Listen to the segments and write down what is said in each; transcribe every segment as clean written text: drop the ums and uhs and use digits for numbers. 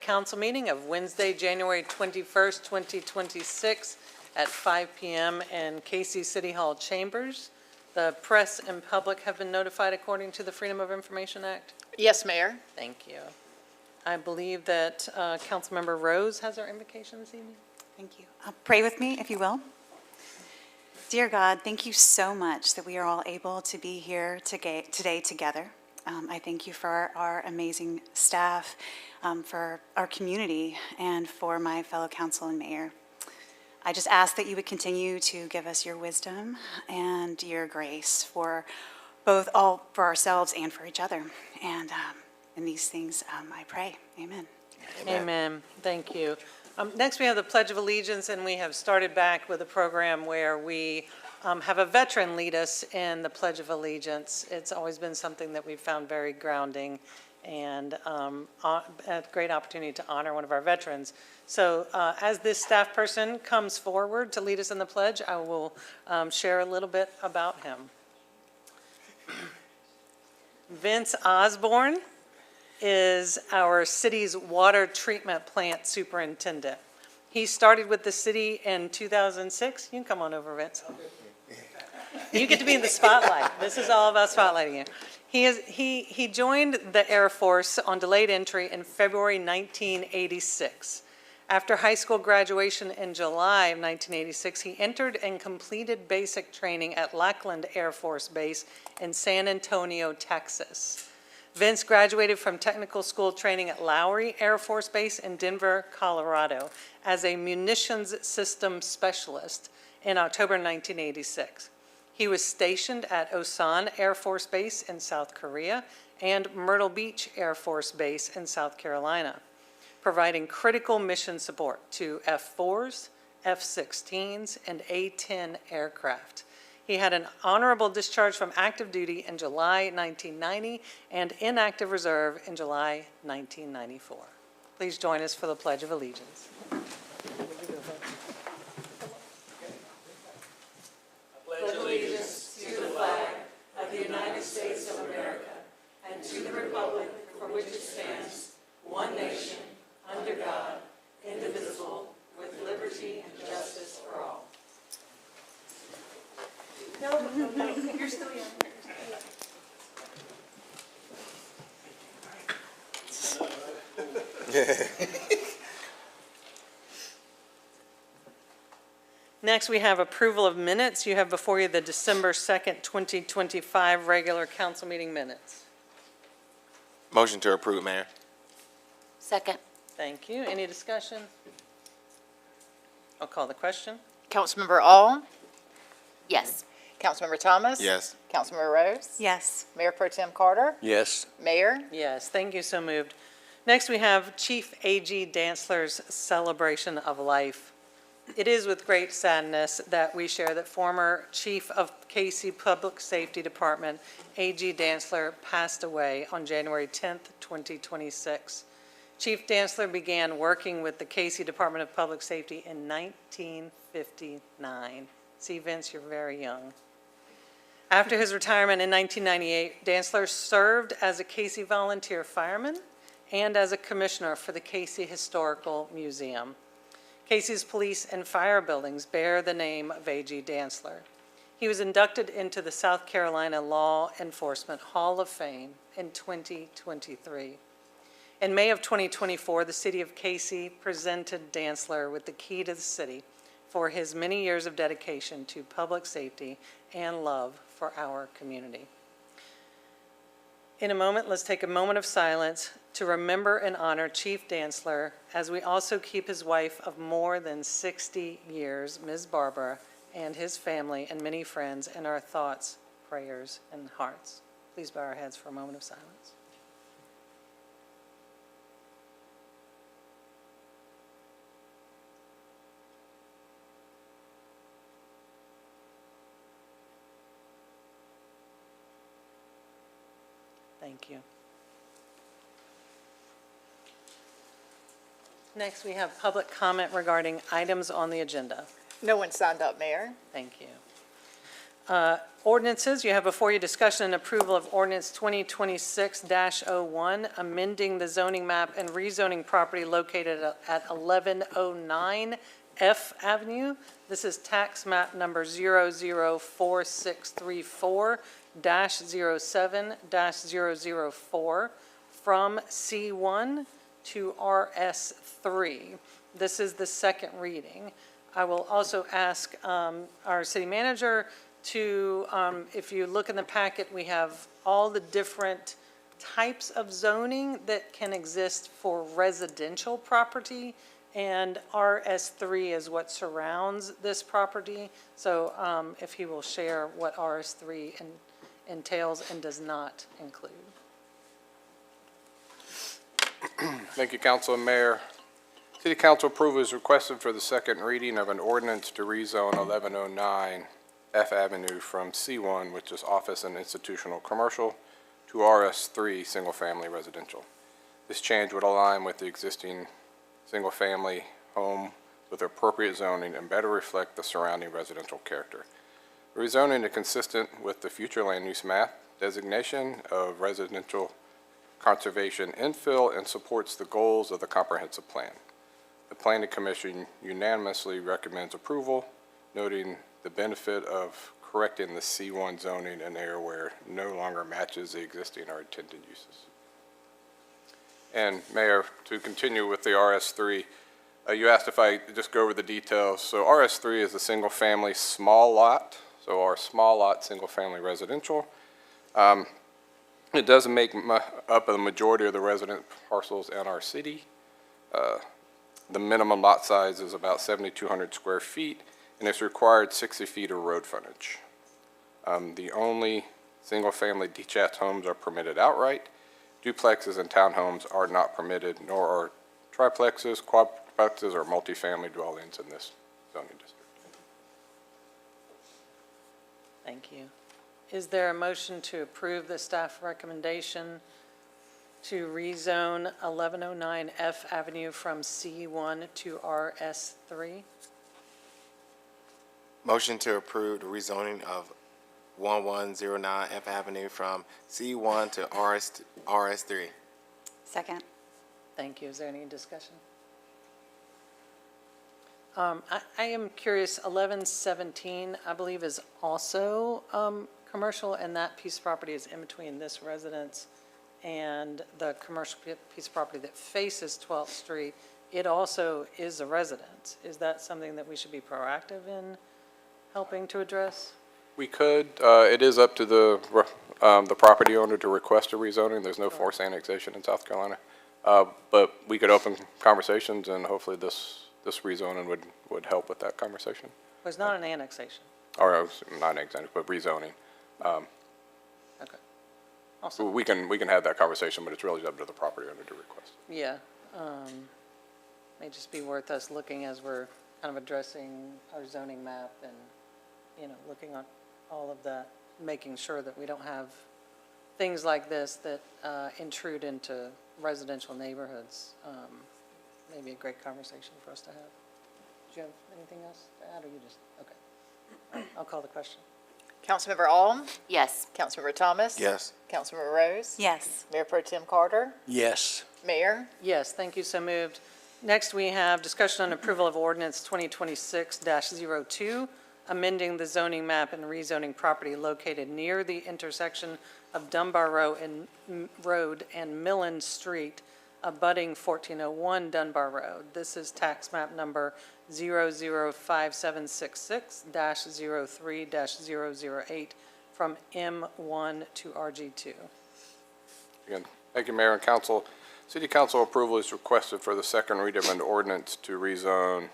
council meeting of Wednesday, January 21st, 2026 at 5 p.m. in Cayce City Hall chambers. The press and public have been notified according to the Freedom of Information Act. Yes, Mayor. Thank you. I believe that Councilmember Rose has our invocation this evening. Thank you. Pray with me, if you will. Dear God, thank you so much that we are all able to be here today together. I thank you for our amazing staff, for our community, and for my fellow council and mayor. I just ask that you would continue to give us your wisdom and your grace for for ourselves and for each other. And in these things, I pray. Amen. Amen. Thank you. Next, we have the Pledge of Allegiance, and we have started back with a program where we have a veteran lead us in the Pledge of Allegiance. It's always been something that we've found very grounding and a great opportunity to honor one of our veterans. So as this staff person comes forward to lead us in the pledge, I will share a little bit about him. Vince Osborne is our city's water treatment plant superintendent. He started with the city in 2006. You can come on over, Vince. You get to be in the spotlight. This is all about spotlighting you. He joined the Air Force on delayed entry in February 1986. After high school graduation in July of 1986, he entered and completed basic training at Lackland Air Force Base in San Antonio, Texas. Vince graduated from technical school training at Lowry Air Force Base in Denver, Colorado as a munitions system specialist in October 1986. He was stationed at Osan Air Force Base in South Korea and Myrtle Beach Air Force Base in South Carolina, providing critical mission support to F-4s, F-16s, and A-10 aircraft. He had an honorable discharge from active duty in July 1990 and inactive reserve in July 1994. Please join us for the Pledge of Allegiance. Pledge allegiance to the flag of the United States of America and to the republic for which it stands, one nation, under God, indivisible, with liberty and justice for all. No, you're still young. Next, we have approval of minutes. You have before you the December 2nd, 2025 regular council meeting minutes. Motion to approve, Mayor. Second. Thank you. Any discussion? I'll call the question. Councilmember All. Yes. Councilmember Thomas. Yes. Councilmember Rose. Yes. Mayor Pro Tem Carter. Yes. Mayor. Yes, thank you, so moved. Next, we have Chief A.G. Dantzler's celebration of life. It is with great sadness that we share that former Chief of Cayce Public Safety Department, A.G. Dantzler, passed away on January 10th, 2026. Chief Dantzler began working with the Cayce Department of Public Safety in 1959. See, Vince, you're very young. After his retirement in 1998, Dantzler served as a Cayce volunteer fireman and as a commissioner for the Cayce Historical Museum. Cayce's police and fire buildings bear the name of A.G. Dantzler. He was inducted into the South Carolina Law Enforcement Hall of Fame in 2023. In May of 2024, the city of Cayce presented Dantzler with the key to the city for his many years of dedication to public safety and love for our community. In a moment, let's take a moment of silence to remember and honor Chief Dantzler as we also keep his wife of more than 60 years, Ms. Barbara, and his family and many friends in our thoughts, prayers, and hearts. Please bow our heads for a moment of silence. Thank you. Next, we have public comment regarding items on the agenda. No one signed up, Mayor. Thank you. Ordinances, you have before you discussion and approval of ordinance 2026-01, amending the zoning map and rezoning property located at 1109 F Avenue. This is tax map number 004634-07-004 from C1 to RS3. This is the second reading. I will also ask our city manager to, if you look in the packet, we have all the different types of zoning that can exist for residential property, and RS3 is what surrounds this property. So if he will share what RS3 entails and does not include. Thank you, Council and Mayor. City Council approval is requested for the second reading of an ordinance to rezone 1109 F Avenue from C1, which is office and institutional commercial, to RS3, single-family residential. This change would align with the existing single-family home with appropriate zoning and better reflect the surrounding residential character. Rezoning is consistent with the future land use map designation of residential conservation infill and supports the goals of the comprehensive plan. The Planning Commission unanimously recommends approval, noting the benefit of correcting the C1 zoning in an area where no longer matches the existing or intended uses. And Mayor, to continue with the RS3, you asked if I just go over the details. So RS3 is a single-family small lot, so our small lot, single-family residential. It doesn't make up the majority of the resident parcels in our city. The minimum lot size is about 7,200 square feet, and it's required 60 feet of road frontage. The only single-family detached homes are permitted outright. Duplexes and townhomes are not permitted, nor are triplexes, quadplexes, or multifamily dwellings in this zoning district. Thank you. Is there a motion to approve the staff recommendation to rezone 1109 F Avenue from C1 to RS3? Motion to approve the rezoning of 1109 F Avenue from C1 to RS3. Second. Thank you. Is there any discussion? I am curious, 1117, I believe, is also commercial, and that piece of property is in between this residence and the commercial piece of property that faces 12th Street. It also is a residence. Is that something that we should be proactive in helping to address? We could, it is up to the property owner to request a rezoning. There's no forced annexation in South Carolina. But we could open conversations, and hopefully this rezoning would help with that conversation. It was not an annexation. Or not annexation, but rezoning. Okay. So we can have that conversation, but it's really up to the property owner to request. Yeah. May just be worth us looking as we're kind of addressing our zoning map and, looking at all of that, making sure that we don't have things like this that intrude into residential neighborhoods. Maybe a great conversation for us to have. Do you have anything else to add, or you just, okay. All right, I'll call the question. Councilmember Alm, Yes. Councilmember Thomas. Yes. Councilmember Rose. Yes. Mayor Pro Tem Carter. Yes. Mayor. Yes, thank you, so moved. Next, we have discussion on approval of ordinance 2026-02, amending the zoning map and rezoning property located near the intersection of Dunbar Road and Millen Street, abutting 1401 Dunbar Road. This is tax map number 005766-03-008 from M1 to RG2. Again, thank you, Mayor and Council. City Council approval is requested for the second reading of an ordinance to rezone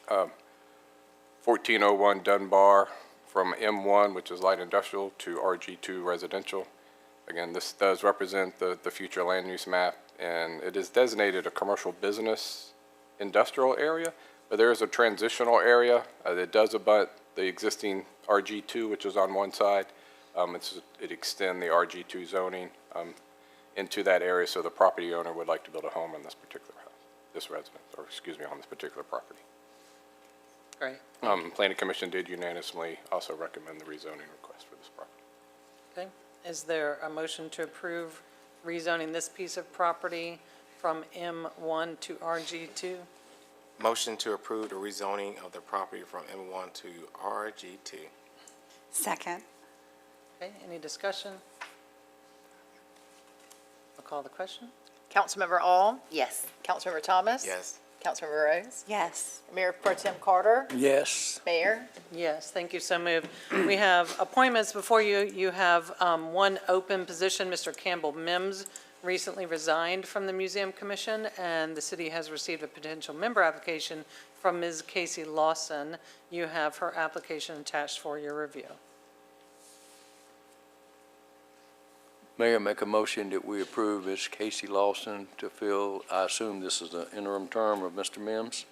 1401 Dunbar from M1, which is light industrial, to RG2 residential. Again, this does represent the future land use map, and it is designated a commercial business industrial area, but there is a transitional area that does abut the existing RG2, which is on one side. It extends the RG2 zoning into that area, so the property owner would like to build a home on this particular house, on this particular property. Great. Planning Commission did unanimously also recommend the rezoning request for this property. Okay. Is there a motion to approve rezoning this piece of property from M1 to RG2? Motion to approve the rezoning of the property from M1 to RG2. Second. Okay, any discussion? I'll call the question. Councilmember All, Yes. Councilmember Thomas. Yes. Councilmember Rose, Yes. Mayor Pro Tem Carter, Yes. Mayor. Yes, thank you, so moved. We have appointments before you. You have one open position. Mr. Campbell Mims recently resigned from the Museum Commission, and the city has received a potential member application from Ms. Cayce Lawson. You have her application attached for your review. Mayor, make a motion that we approve Ms. Cayce Lawson to fill, I assume this is the interim term of Mr. Mims?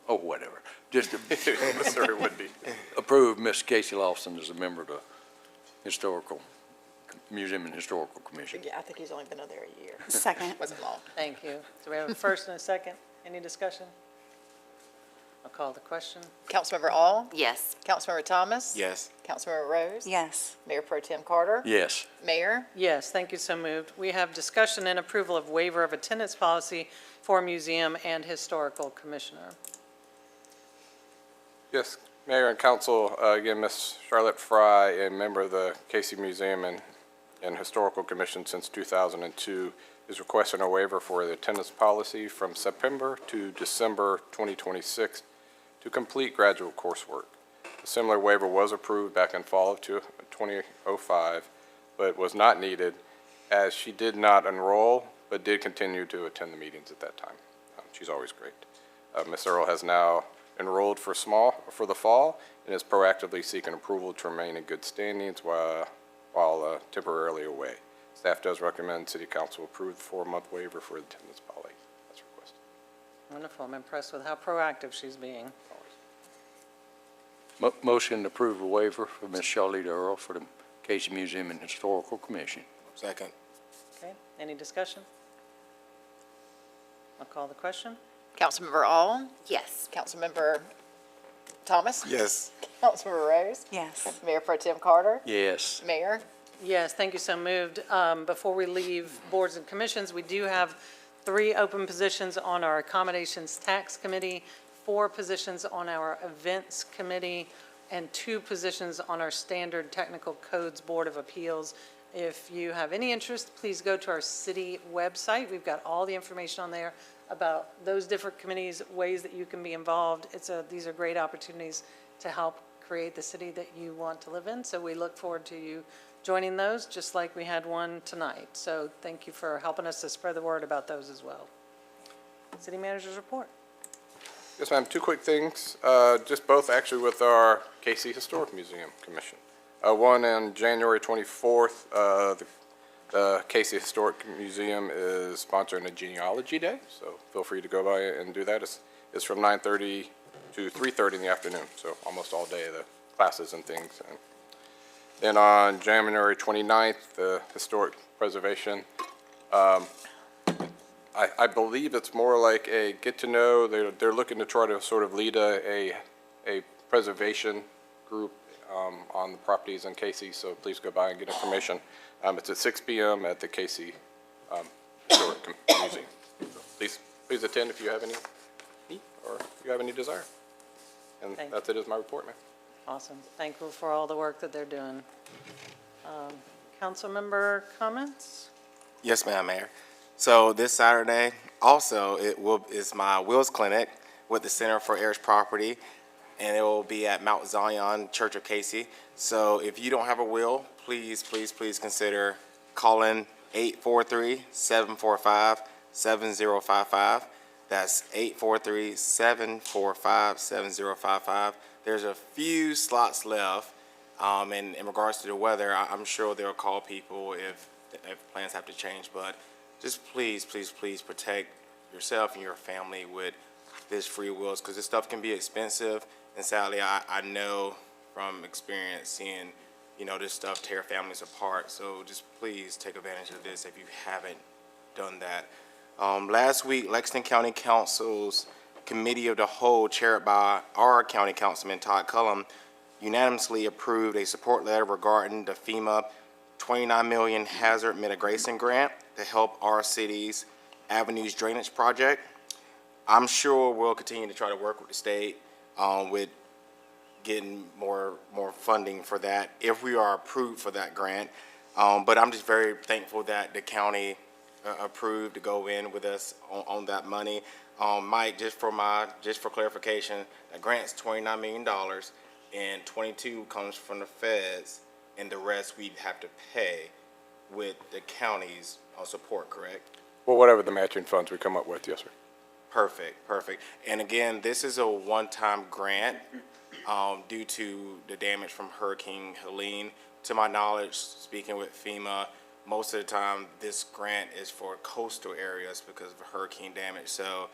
Oh, whatever. Just to Sir, it would be. approve Ms. Cayce Lawson as a member of the Museum and Historical Commission. Yeah, I think he's only been on there a year. Second. Wasn't long. Thank you. So we have a first and a second. Any discussion? I'll call the question. Councilmember All, Yes. Councilmember Thomas. Yes. Councilmember Rose. Yes. Mayor Pro Tem Carter. Yes. Mayor. Yes, thank you, so moved. We have discussion and approval of waiver of attendance policy for Museum and Historical Commissioner. Yes, Mayor and Council, again, Ms. Charlotte Fry, a member of the Cayce Museum and Historical Commission since 2002, is requesting a waiver for the attendance policy from September to December 2026 to complete graduate coursework. A similar waiver was approved back in fall of 2005, but was not needed as she did not enroll, but did continue to attend the meetings at that time. She's always great. Ms. Earl has now enrolled for the fall and is proactively seeking approval to remain in good standings while temporarily away. Staff does recommend City Council approve the 4-month waiver for attendance policy as requested. Wonderful, I'm impressed with how proactive she's being. Motion to approve a waiver for Ms. Charlotte Earl for the Cayce Museum and Historical Commission. Second. Okay, any discussion? I'll call the question. Councilmember All, Yes. Councilmember Thomas. Yes. Councilmember Rose. Yes. Mayor Pro Tem Carter. Yes. Mayor. Yes, thank you, so moved. Before we leave boards and commissions, we do have 3 open positions on our Accommodations Tax Committee, 4 positions on our Events Committee, and 2 positions on our Standard Technical Codes Board of Appeals. If you have any interest, please go to our city website. We've got all the information on there about those different committees, ways that you can be involved. These are great opportunities to help create the city that you want to live in. So we look forward to you joining those, just like we had one tonight. So thank you for helping us to spread the word about those as well. City Manager's report. Yes, ma'am, 2 quick things, just both actually with our Cayce Historic Museum Commission. One on January 24th, the Cayce Historic Museum is sponsoring a genealogy day, so feel free to go by and do that. It's from 9:30 to 3:30 in the afternoon, so almost all day, the classes and things. And then on January 29th, the Historic Preservation, I believe it's more like a get-to-know. They're looking to try to sort of lead a preservation group on the properties in Cayce, so please go by and get information. It's at 6 p.m. at the Cayce Historic Museum. So please attend if you have any need or if you have any desire. And Thank that's it is my report, ma'am. Awesome. Thank you for all the work that they're doing. Council member comments? Yes, ma'am, Mayor. So this Saturday, also, is my Wills Clinic with the Center for Heritage Property, and it will be at Mount Zion Church of Cayce. So if you don't have a will, please consider calling 843-745-7055. That's 843-745-7055. There's a few slots left, and in regards to the weather, I'm sure they'll call people if plans have to change, but just please protect yourself and your family with this free wills, because this stuff can be expensive, and sadly, I know from experience seeing, this stuff tear families apart, so just please take advantage of this if you haven't done that. Last week, Lexington County committee of the whole chaired by our county councilman Todd Cullum unanimously approved a support letter regarding the FEMA 29 million hazard mitigation grant to help our city's avenues drainage project. I'm sure we'll continue to try to work with the state with getting more funding for that if we are approved for that grant. But I'm just very thankful that the county approved to go in with us on that money. Mike, just for clarification, the grant's $29 million, and 22 comes from the feds, and the rest we'd have to pay with the county's support, correct? Well, whatever the matching funds we come up with, yes, sir. Perfect, perfect. And again, this is a one-time grant due to the damage from Hurricane Helene. To my knowledge, speaking with FEMA, most of the time this grant is for coastal areas because of hurricane damage. So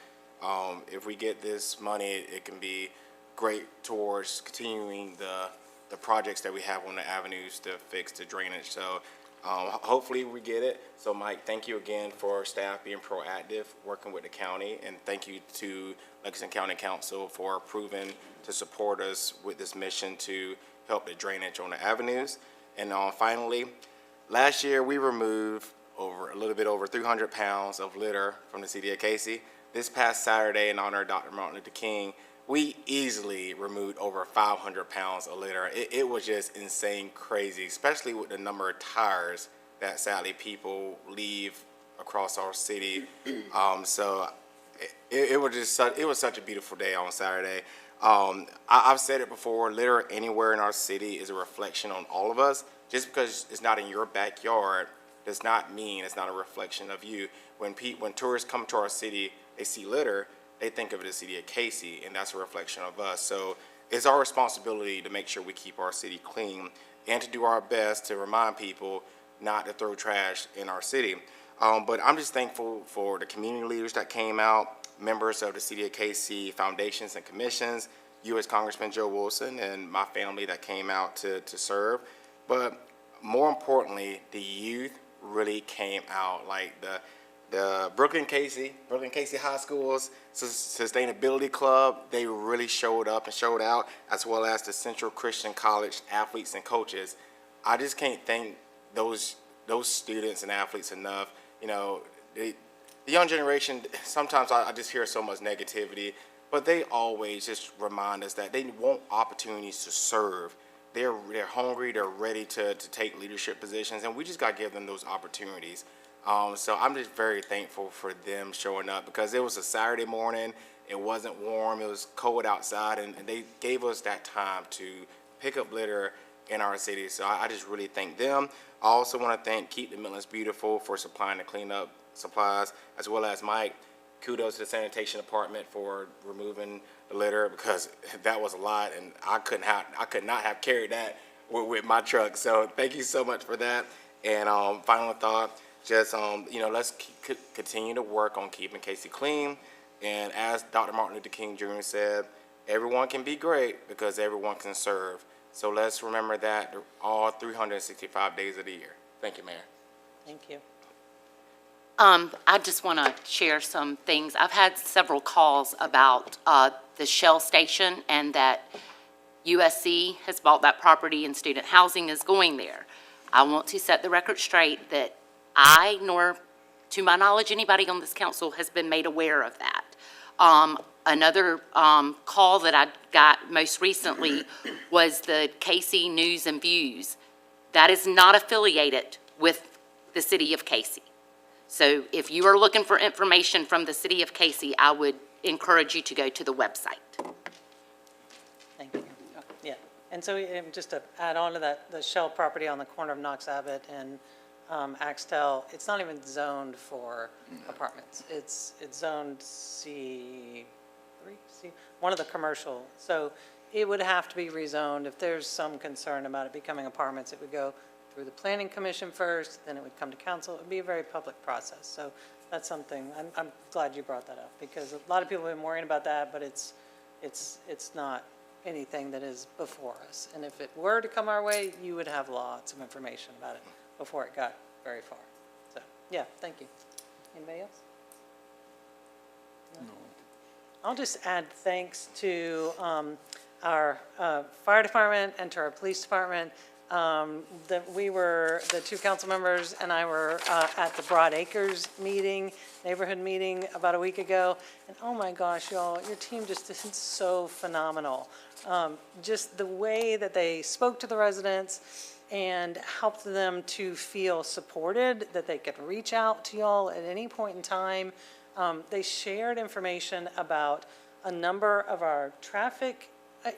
if we get this money, it can be great towards continuing the projects that we have on the avenues to fix the drainage. So hopefully we get it. So Mike, thank you again for staff being proactive, working with the county, and thank you to Lexington County Council for approving to support us with this mission to help the drainage on the avenues. And finally, last year we removed a little bit over 300 pounds of litter from the city of Cayce. This past Saturday, in honor of Dr. Martin Luther King, we easily removed over 500 pounds of litter. It was just insane, crazy, especially with the number of tires that sadly people leave across our city. So it was such a beautiful day on Saturday. I've said it before, litter anywhere in our city is a reflection on all of us. Just because it's not in your backyard does not mean it's not a reflection of you. When tourists come to our city, they see litter, they think of it as the city of Cayce, and that's a reflection of us. So it's our responsibility to make sure we keep our city clean and to do our best to remind people not to throw trash in our city. But I'm just thankful for the community leaders that came out, members of the City of Cayce foundations and commissions, U.S. Congressman Joe Wilson, and my family that came out to serve. But more importantly, the youth really came out, like the Brooklyn Cayce High School's Sustainability Club. They really showed up and showed out, as well as the Central Christian College athletes and coaches. I just can't thank those students and athletes enough. You know, the young generation, sometimes I just hear so much negativity, but they always just remind us that they want opportunities to serve. They're hungry, they're ready to take leadership positions, and we just got to give them those opportunities. So I'm just very thankful for them showing up, because it was a Saturday morning, it wasn't warm, it was cold outside, and they gave us that time to pick up litter in our city. So I just really thank them. I also want to thank Keep the Midlands Beautiful for supplying the cleanup supplies, as well as Mike. Kudos to the sanitation department for removing the litter, because that was a lot, and I could not have carried that with my truck. So thank you so much for that. And final thought, just let's continue to work on keeping Cayce clean. And as Dr. Martin Luther King Jr. said, everyone can be great because everyone can serve. So let's remember that all 365 days of the year. Thank you, Mayor. Thank you. I just want to share some things. I've had several calls about the Shell station, and that USC has bought that property and student housing is going there. I want to set the record straight that I, nor to my knowledge anybody on this council, has been made aware of that. Another call that I got most recently was the Cayce News and Views. That is not affiliated with the city of Cayce. So if you are looking for information from the city of Cayce, I would encourage you to go to the website. Thank you. Yeah, and so just to add on to that, the Shell property on the corner of Knox Abbott and Axtell, it's not even zoned for apartments. It's zoned C3, one of the commercial. So it would have to be rezoned. If there's some concern about it becoming apartments, it would go through the Planning Commission first, then it would come to council. It would be a very public process. So that's something, I'm glad you brought that up, because a lot of people have been worrying about that, but it's not anything that is before us. And if it were to come our way, you would have lots of information about it before it got very far. So, yeah, thank you. Anybody else? No. I'll just add thanks to our fire department and to our police department. The two council members and I were at the Broad Acres meeting, neighborhood meeting about a week ago. And oh my gosh, y'all, your team just did so phenomenal. Just the way that they spoke to the residents and helped them to feel supported, that they could reach out to y'all at any point in time. They shared information about a number of our traffic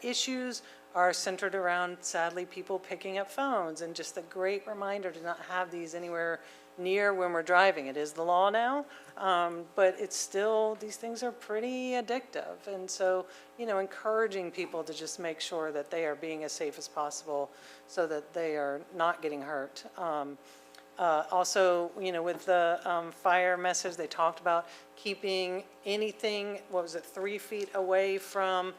issues are centered around, sadly, people picking up phones, and just a great reminder to not have these anywhere near when we're driving. It is the law now, but it's still, these things are pretty addictive. And so, encouraging people to just make sure that they are being as safe as possible so that they are not getting hurt. Also, with the fire message, they talked about keeping anything, 3 feet away from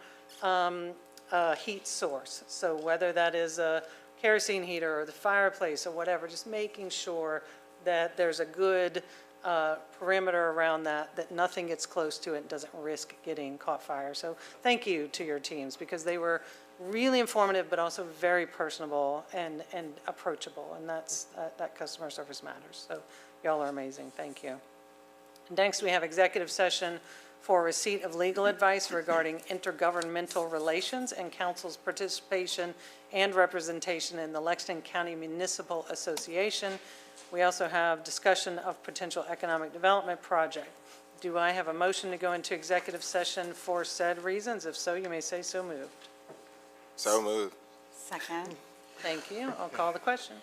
a heat source. So whether that is a kerosene heater or the fireplace or whatever, just making sure that there's a good perimeter around that nothing gets close to it and doesn't risk getting caught fire. So thank you to your teams, because they were really informative, but also very personable and approachable, and that customer service matters. So y'all are amazing. Thank you. And next, we have executive session for receipt of legal advice regarding intergovernmental relations and council's participation and representation in the Lexington County Municipal Association. We also have discussion of potential economic development project. Do I have a motion to go into executive session for said reasons? If so, you may say so moved. So moved. Second. Thank you. I'll call the question.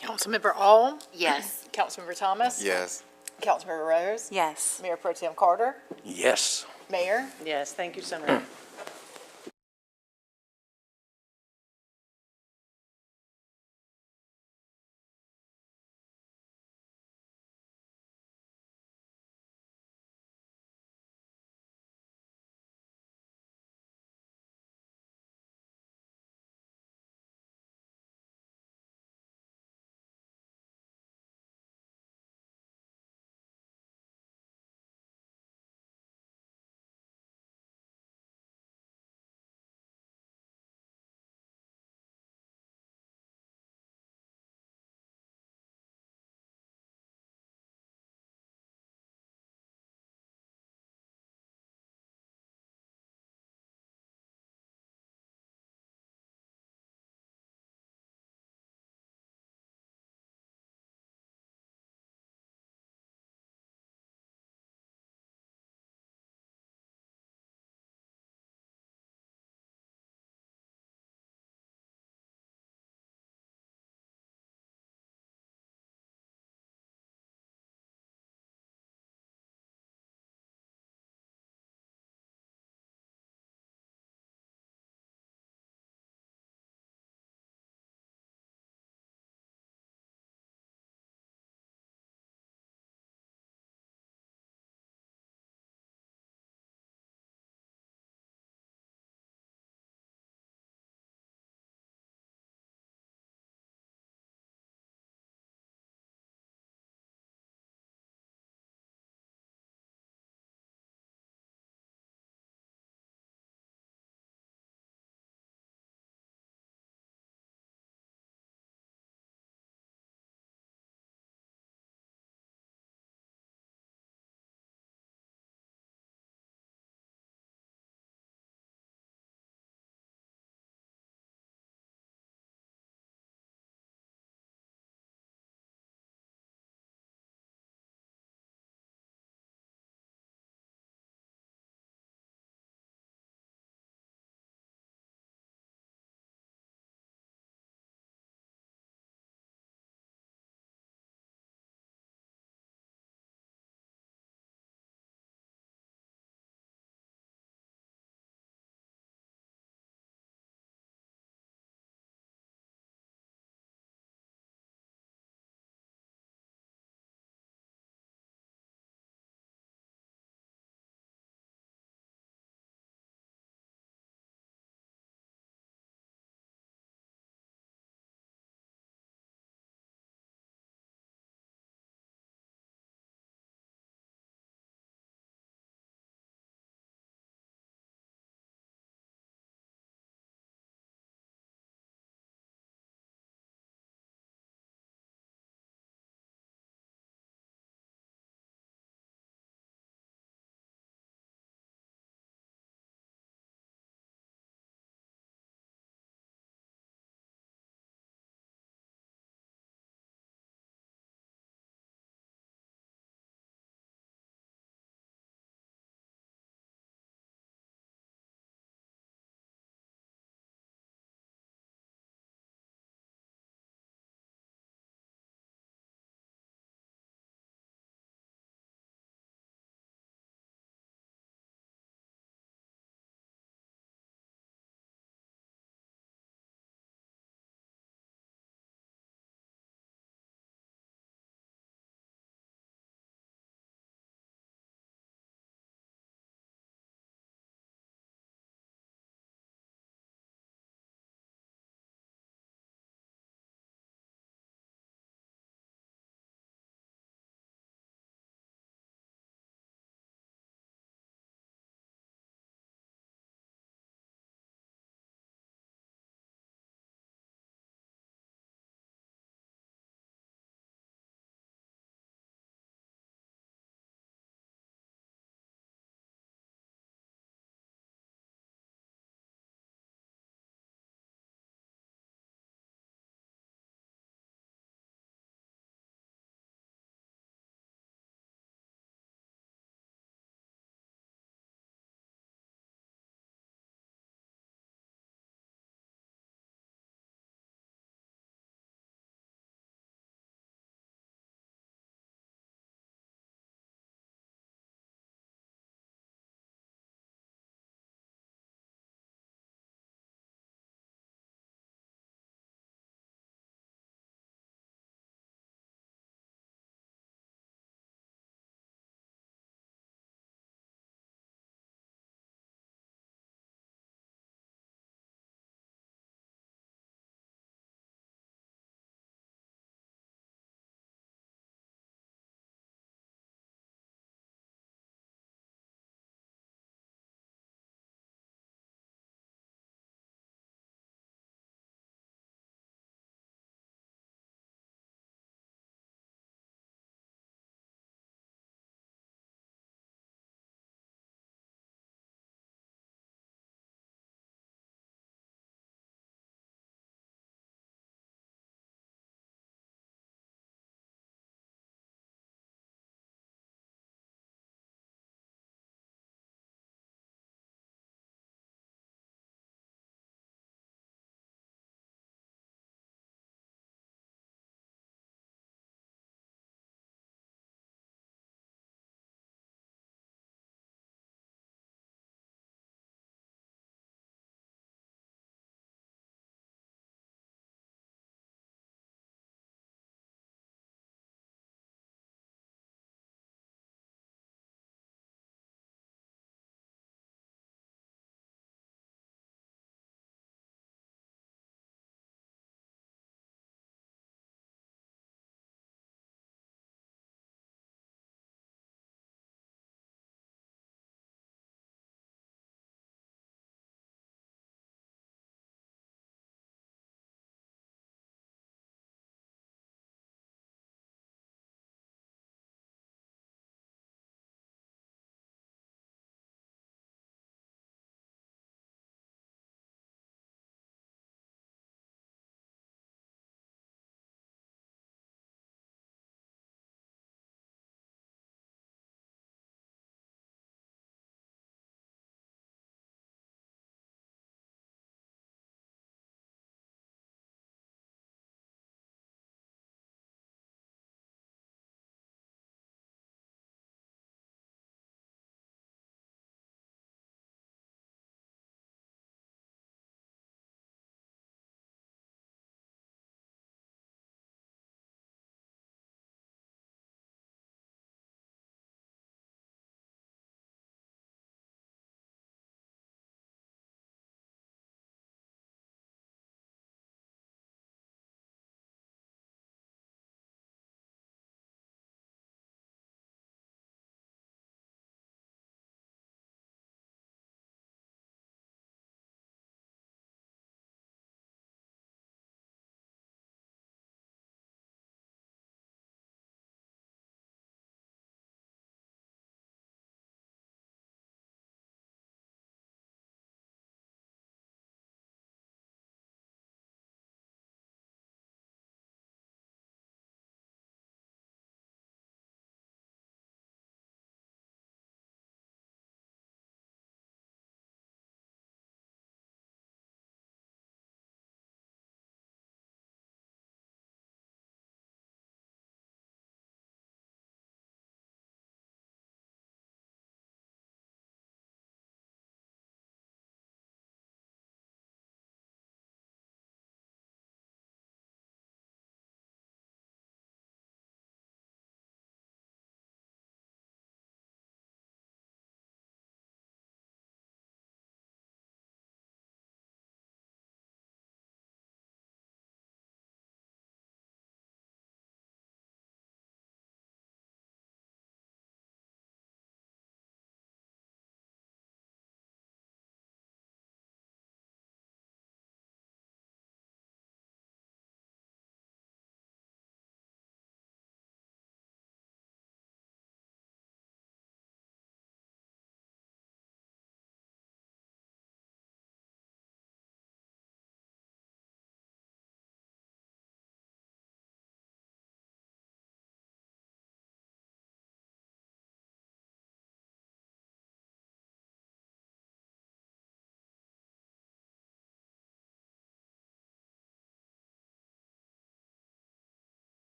Councilmember All, Yes. Councilmember Thomas. Yes. Councilmember Rose. Yes. Mayor Pro Tem Carter. Yes. Mayor. Yes, thank you, Senator.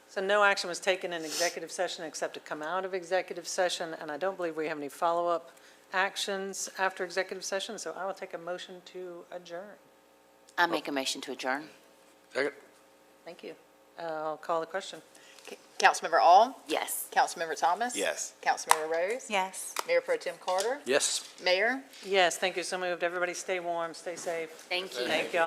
So no action was taken in executive session except to come out of executive session, and I don't believe we have any follow-up actions after executive session, so I will take a motion to adjourn. I make a motion to adjourn. Second? Thank you. I'll call the question. Councilmember All, Yes. Councilmember Thomas. Yes. Councilmember Rose. Yes. Mayor Pro Tem Carter. Yes. Mayor. Yes, thank you. So moved. Everybody stay warm, stay safe. Thank you. Thank you.